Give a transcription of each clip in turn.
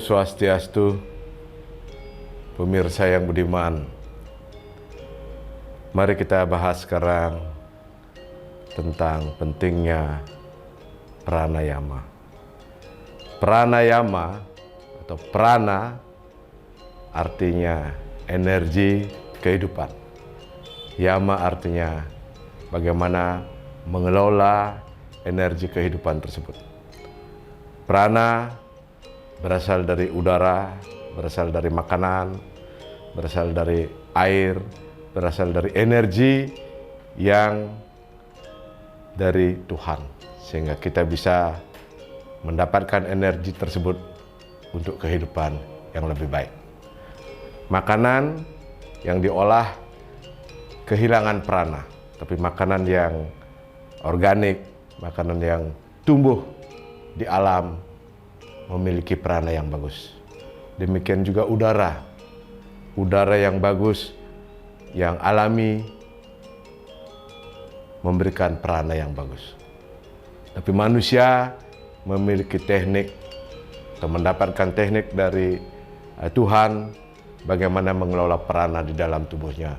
Swastiastu, pemirsa yang budiman. Mari kita bahas sekarang tentang pentingnya pranayama. Pranayama atau prana artinya energi kehidupan. Yama artinya bagaimana mengelola energi kehidupan tersebut. Prana berasal dari udara, berasal dari makanan, berasal dari air, berasal dari energi yang dari Tuhan. Sehingga kita bisa mendapatkan energi tersebut untuk kehidupan yang lebih baik. Makanan yang diolah kehilangan prana, tapi makanan yang organik, makanan yang tumbuh di alam memiliki prana yang bagus. Demikian juga udara yang bagus, yang alami, memberikan prana yang bagus. Tapi manusia memiliki teknik atau mendapatkan teknik dari Tuhan bagaimana mengelola prana di dalam tubuhnya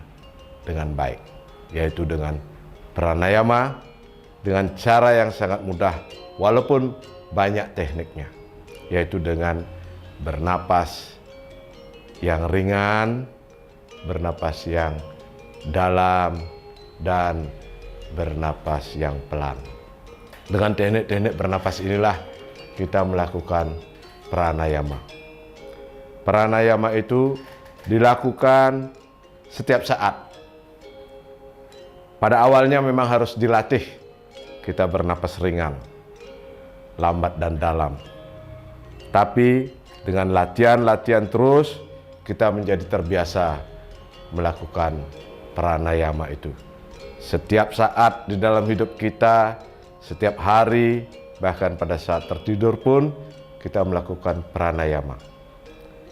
dengan baik, yaitu dengan pranayama, dengan cara yang sangat mudah walaupun banyak tekniknya, yaitu dengan bernapas yang ringan, bernapas yang dalam, dan bernapas yang pelan. Dengan teknik-teknik bernapas inilah kita melakukan pranayama. Pranayama itu dilakukan setiap saat. Pada awalnya memang harus dilatih kita bernapas ringan, lambat dan dalam. Tapi dengan latihan terus kita menjadi terbiasa melakukan pranayama itu. Setiap saat di dalam hidup kita, setiap hari, bahkan pada saat tertidur pun kita melakukan pranayama.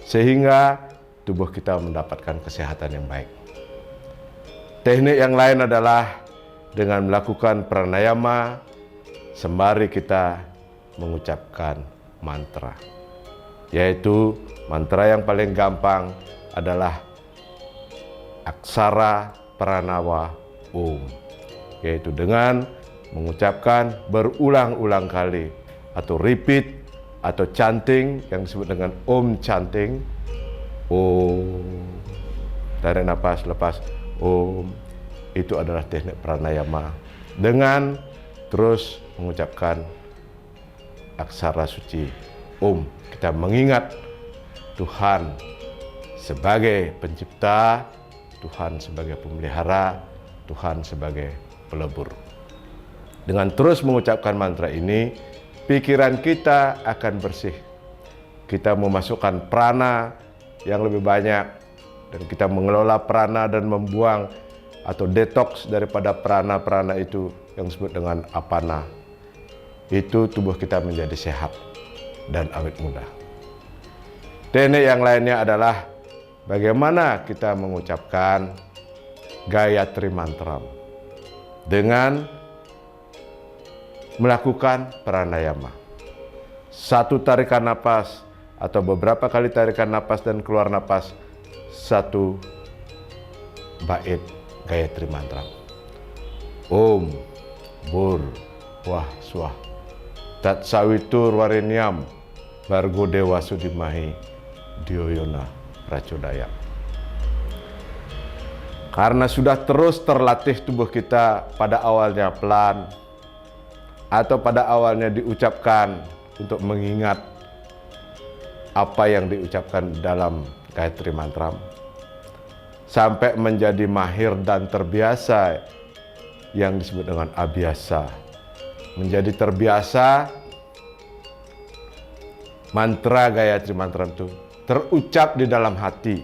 Sehingga tubuh kita mendapatkan kesehatan yang baik. Teknik yang lain adalah dengan melakukan pranayama sembari kita mengucapkan mantra. Yaitu mantra yang paling gampang adalah aksara pranawa Om. Yaitu dengan mengucapkan berulang-ulang kali atau repeat atau chanting yang disebut dengan Om chanting. Om. Tarik nafas, lepas Om. Itu adalah teknik pranayama. Dengan terus mengucapkan aksara suci Om. Kita mengingat Tuhan sebagai pencipta, Tuhan sebagai pemelihara, Tuhan sebagai pelebur. Dengan terus mengucapkan mantra ini, pikiran kita akan bersih. Kita memasukkan prana yang lebih banyak, dan kita mengelola prana dan membuang atau detoks daripada prana-prana itu yang disebut dengan apana. Itu tubuh kita menjadi sehat dan awet muda. Teknik yang lainnya adalah bagaimana kita mengucapkan Gayatri Mantra dengan melakukan pranayama. Satu tarikan napas atau beberapa kali tarikan napas dan keluar napas, satu bait Gayatri Mantra. Om Bur Wah Swah Tat Sawitur Warenyam Bargo Dewa Sudimahi Dioyona Pracodaya. Karena sudah terus terlatih tubuh kita, pada awalnya pelan atau pada awalnya diucapkan untuk mengingat apa yang diucapkan dalam Gayatri Mantra, sampai menjadi mahir dan terbiasa yang disebut dengan abhyasa. Menjadi terbiasa mantra Gayatri Mantra itu terucap di dalam hati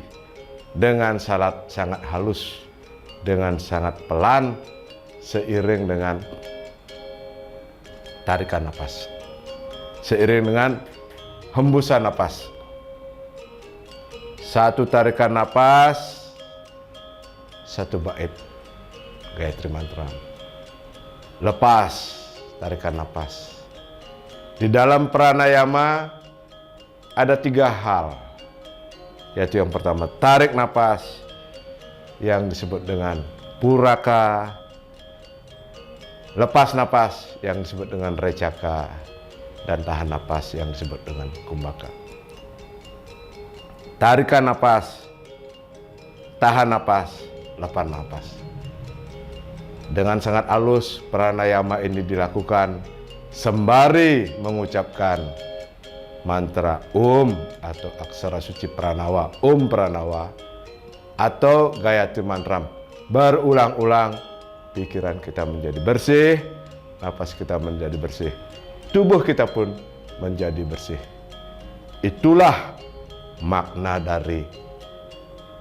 dengan sangat halus, dengan sangat pelan, seiring dengan tarikan napas, seiring dengan hembusan napas. Satu tarikan napas, satu bait Gayatri Mantra. Lepas tarikan napas. Di dalam pranayama ada 3 hal, yaitu yang pertama tarik napas yang disebut dengan puraka, lepas napas yang disebut dengan recaka, dan tahan napas yang disebut dengan kumbhaka. Tarikan napas, tahan napas, lepas napas. Dengan sangat halus pranayama ini dilakukan sembari mengucapkan mantra atau aksara suci pranawa, pranawa, atau Gayatri Mantram. Berulang-ulang, pikiran kita menjadi bersih, napas kita menjadi bersih, tubuh kita pun menjadi bersih. Itulah makna dari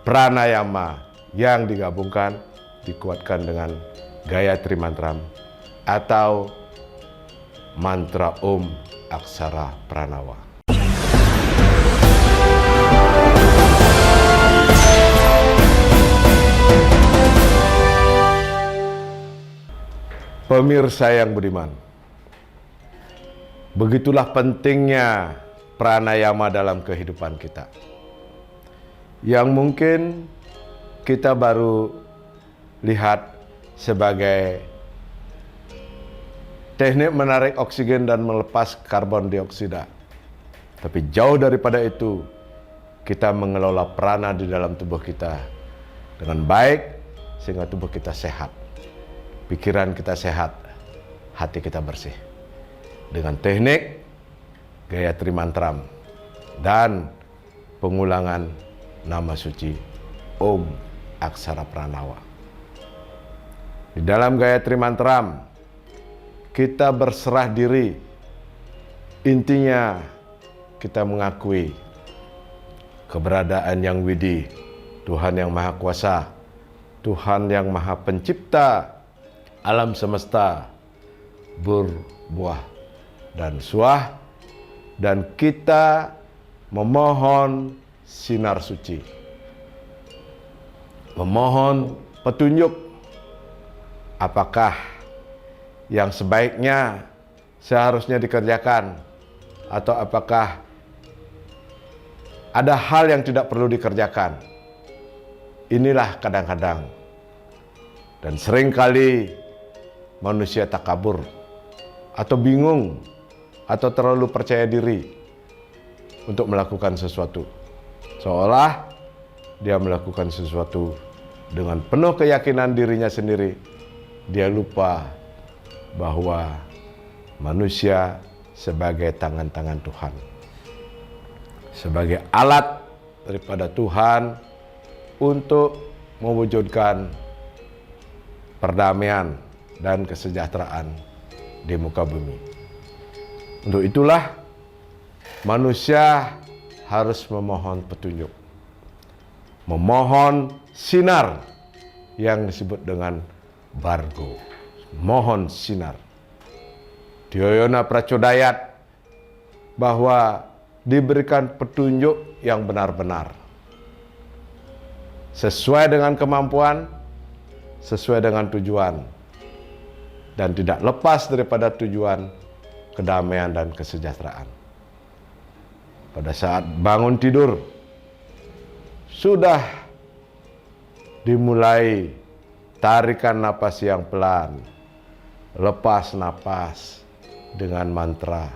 pranayama yang digabungkan, dikuatkan dengan Gayatri Mantram atau mantra aksara pranawa. Pemirsa yang budiman, begitulah pentingnya pranayama dalam kehidupan kita, yang mungkin kita baru lihat sebagai teknik menarik oksigen dan melepas karbon dioksida. Tapi jauh daripada itu, kita mengelola prana di dalam tubuh kita dengan baik sehingga tubuh kita sehat, pikiran kita sehat, hati kita bersih. Dengan teknik Gayatri Mantram dan pengulangan nama suci aksara pranawa. Di dalam Gayatri Mantram kita berserah diri. Intinya kita mengakui keberadaan yang widi, Tuhan yang Maha Kuasa, Tuhan yang Maha Pencipta alam semesta, berbuah dan suah, dan kita memohon sinar suci, memohon petunjuk apakah yang sebaiknya seharusnya dikerjakan, atau apakah ada hal yang tidak perlu dikerjakan. Inilah kadang-kadang dan seringkali manusia takabur atau bingung atau terlalu percaya diri untuk melakukan sesuatu, seolah dia melakukan sesuatu dengan penuh keyakinan dirinya sendiri. Dia lupa bahwa manusia sebagai tangan-tangan Tuhan, sebagai alat daripada Tuhan untuk mewujudkan perdamaian dan kesejahteraan di muka bumi. Untuk itulah manusia harus memohon petunjuk, memohon sinar yang disebut dengan bargo, mohon sinar. Dioyona Pracodayat bahwa diberikan petunjuk yang benar-benar sesuai dengan kemampuan, sesuai dengan tujuan, dan tidak lepas daripada tujuan kedamaian dan kesejahteraan. Pada saat bangun tidur, sudah dimulai tarikan napas yang pelan, lepas napas dengan mantra.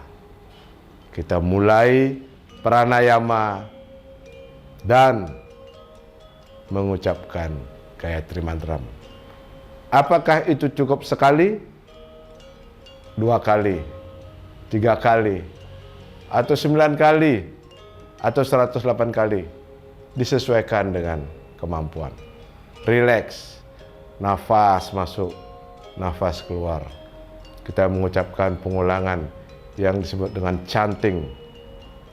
Kita mulai pranayama dan mengucapkan Gayatri Mantram. Apakah itu cukup sekali, 2 kali, 3 kali, atau 9 kali, atau 108 kali? Disesuaikan dengan kemampuan. Rileks, nafas masuk, nafas keluar. Kita mengucapkan pengulangan yang disebut dengan chanting.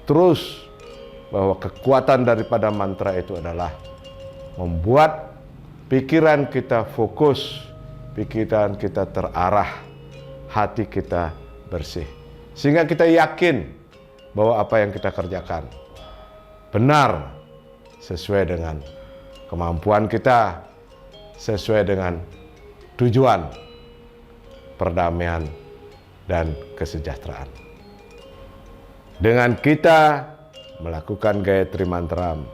Terus bahwa kekuatan daripada mantra itu adalah membuat pikiran kita fokus, pikiran kita terarah, hati kita bersih. Sehingga kita yakin bahwa apa yang kita kerjakan benar, sesuai dengan kemampuan kita, sesuai dengan tujuan perdamaian dan kesejahteraan. Dengan kita melakukan Gayatri Mantram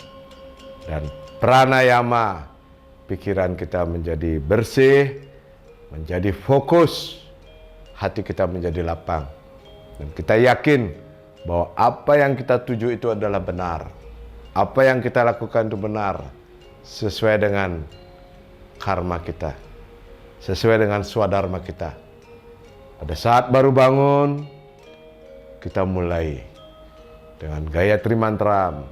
dan pranayama, pikiran kita menjadi bersih, menjadi fokus, hati kita menjadi lapang. Dan kita yakin bahwa apa yang kita tuju itu adalah benar. Apa yang kita lakukan itu benar, sesuai dengan karma kita, sesuai dengan swadharma kita. Pada saat baru bangun, kita mulai dengan Gayatri Mantram,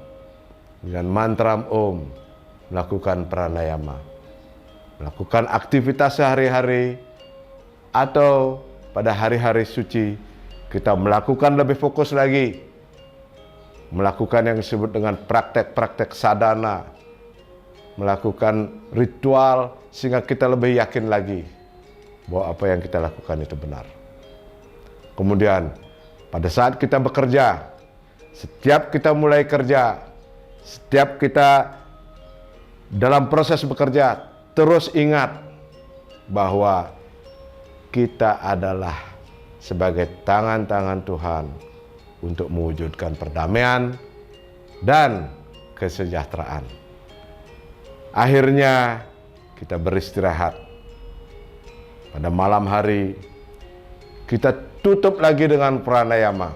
dengan mantram Om, melakukan pranayama, melakukan aktivitas sehari-hari, atau pada hari-hari suci kita melakukan lebih fokus lagi, melakukan yang disebut dengan praktek-praktek sadhana, melakukan ritual sehingga kita lebih yakin lagi bahwa apa yang kita lakukan itu benar. Kemudian pada saat kita bekerja, setiap kita mulai kerja, setiap kita dalam proses bekerja, terus ingat bahwa kita adalah sebagai tangan-tangan Tuhan untuk mewujudkan perdamaian dan kesejahteraan. Akhirnya kita beristirahat. Pada malam hari kita tutup lagi dengan pranayama,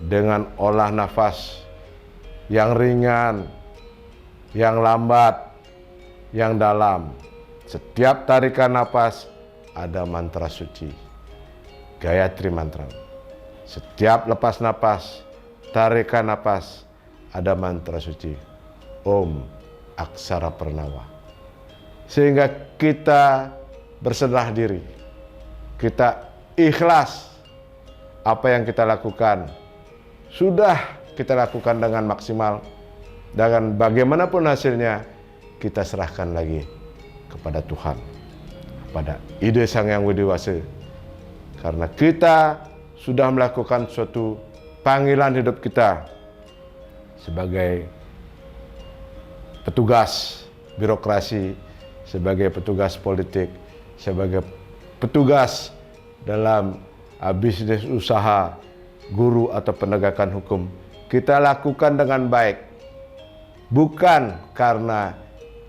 dengan olah nafas yang ringan, yang lambat, yang dalam. Setiap tarikan nafas ada mantra suci, Gayatri Mantram. Setiap lepas napas, tarikan napas, ada mantra suci, Om Aksara Pranawa. Sehingga kita berserah diri, kita ikhlas apa yang kita lakukan. Sudah kita lakukan dengan maksimal, dan bagaimanapun hasilnya, kita serahkan lagi kepada Tuhan, pada ide Sang Yang Widi Wase. Karena kita sudah melakukan suatu panggilan hidup kita sebagai petugas birokrasi, sebagai petugas politik, sebagai petugas dalam bisnis usaha, guru atau penegakan hukum. Kita lakukan dengan baik, bukan karena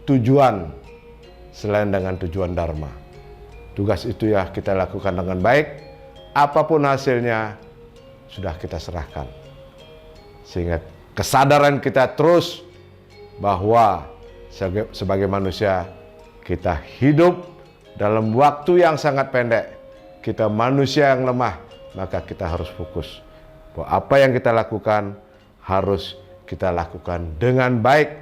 tujuan selain dengan tujuan dharma. Tugas itu ya kita lakukan dengan baik. Apapun hasilnya sudah kita serahkan, sehingga kesadaran kita terus bahwa sebagai manusia kita hidup dalam waktu yang sangat pendek. Kita manusia yang lemah, maka kita harus fokus bahwa apa yang kita lakukan harus kita lakukan dengan baik,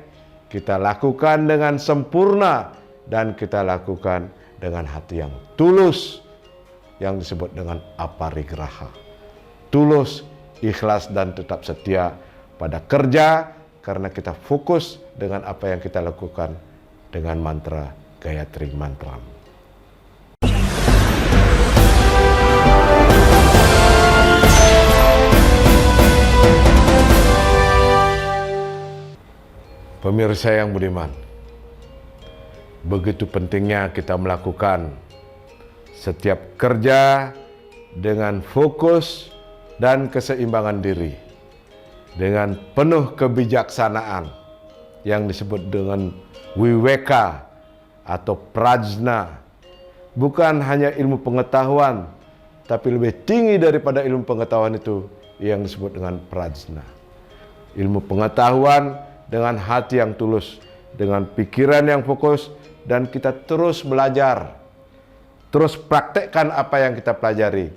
kita lakukan dengan sempurna, dan kita lakukan dengan hati yang tulus, yang disebut dengan aparigraha. Tulus, ikhlas, dan tetap setia pada kerja karena kita fokus dengan apa yang kita lakukan dengan mantra Gayatri Mantram. Pemirsa yang budiman, begitu pentingnya kita melakukan setiap kerja dengan fokus dan keseimbangan diri, dengan penuh kebijaksanaan yang disebut dengan wiweka atau prajna. Bukan hanya ilmu pengetahuan, tapi lebih tinggi daripada ilmu pengetahuan itu yang disebut dengan prajna. Ilmu pengetahuan dengan hati yang tulus, dengan pikiran yang fokus, dan kita terus belajar, terus praktekkan apa yang kita pelajari,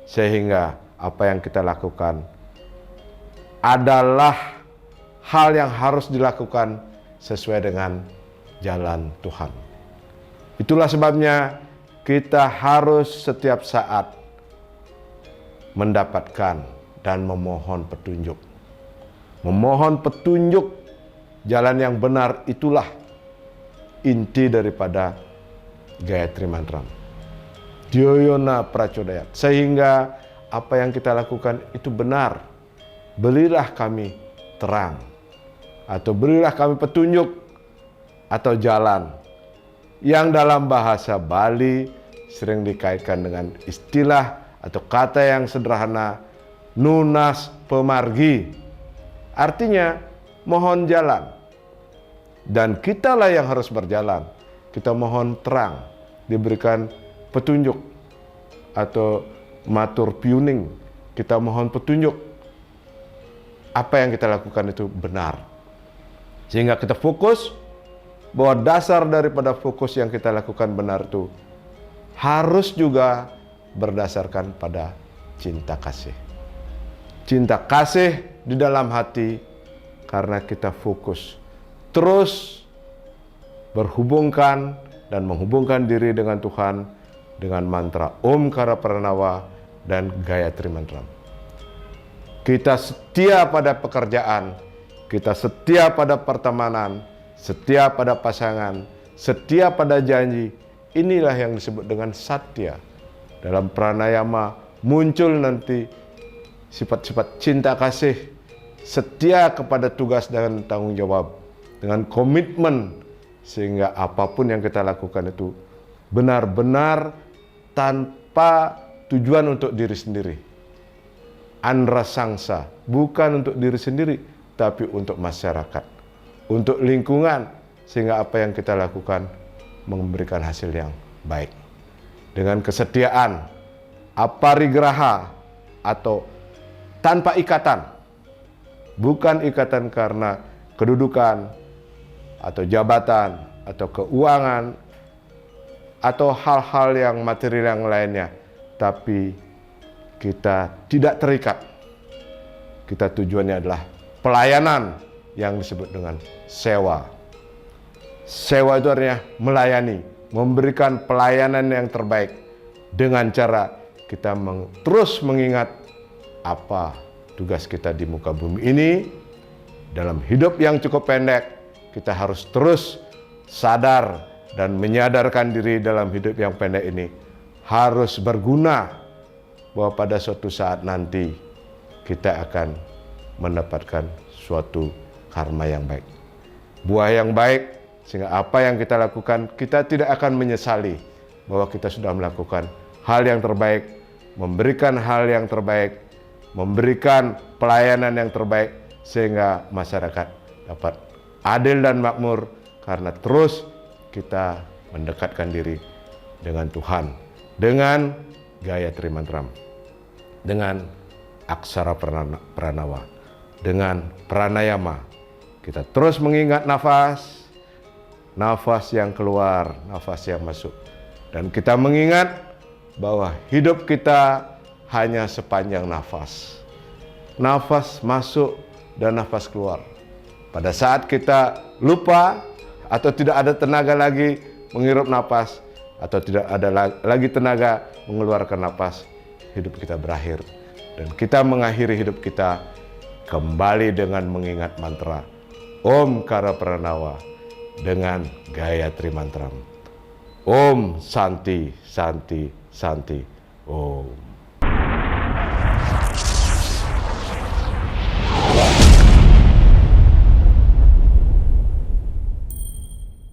sehingga apa yang kita lakukan adalah hal yang harus dilakukan sesuai dengan jalan Tuhan. Itulah sebabnya kita harus setiap saat mendapatkan dan memohon petunjuk. Memohon petunjuk jalan yang benar, itulah inti daripada Gayatri Mantram. Dhyayana Pracodayat. Sehingga apa yang kita lakukan itu benar. Berilah kami terang, atau berilah kami petunjuk atau jalan, yang dalam bahasa Bali sering dikaitkan dengan istilah atau kata yang sederhana, nunas pemargi. Artinya mohon jalan. Dan kitalah yang harus berjalan. Kita mohon terang, diberikan petunjuk atau matur piuning. Kita mohon petunjuk apa yang kita lakukan itu benar. Sehingga kita fokus bahwa dasar daripada fokus yang kita lakukan benar itu harus juga berdasarkan pada cinta kasih. Cinta kasih di dalam hati karena kita fokus terus berhubungkan dan menghubungkan diri dengan Tuhan dengan mantra Om Kara Pranawa dan Gayatri Mantram. Kita setia pada pekerjaan, kita setia pada pertemanan, setia pada pasangan, setia pada janji. Inilah yang disebut dengan satya. Dalam pranayama muncul nanti sifat-sifat cinta kasih, setia kepada tugas dan tanggung jawab, dengan komitmen, sehingga apapun yang kita lakukan itu benar-benar tanpa tujuan untuk diri sendiri. Andra sangsa, bukan untuk diri sendiri, tapi untuk masyarakat, untuk lingkungan, sehingga apa yang kita lakukan memberikan hasil yang baik. Dengan kesetiaan, aparigraha, atau tanpa ikatan, bukan ikatan karena kedudukan, atau jabatan, atau keuangan, atau hal-hal yang material yang lainnya, tapi kita tidak terikat. Kita tujuannya adalah pelayanan yang disebut dengan sewa. Sewa itu artinya melayani, memberikan pelayanan yang terbaik dengan cara kita terus mengingat apa tugas kita di muka bumi ini. Dalam hidup yang cukup pendek, kita harus terus sadar dan menyadarkan diri dalam hidup yang pendek ini harus berguna, bahwa pada suatu saat nanti kita akan mendapatkan suatu karma yang baik, buah yang baik, sehingga apa yang kita lakukan kita tidak akan menyesali bahwa kita sudah melakukan hal yang terbaik, memberikan hal yang terbaik, memberikan pelayanan yang terbaik, sehingga masyarakat dapat adil dan makmur karena terus kita mendekatkan diri dengan Tuhan, dengan Gayatri Mantram, dengan Aksara Pranawa, dengan pranayama. Kita terus mengingat nafas, nafas yang keluar, nafas yang masuk. Dan kita mengingat bahwa hidup kita hanya sepanjang nafas. Nafas masuk dan nafas keluar. Pada saat kita lupa atau tidak ada tenaga lagi menghirup nafas, atau tidak ada lagi tenaga mengeluarkan nafas, hidup kita berakhir. Dan kita mengakhiri hidup kita kembali dengan mengingat mantra Om Kara Pranawa dengan Gayatri Mantram. Om Santi, Santi, Santi. Om.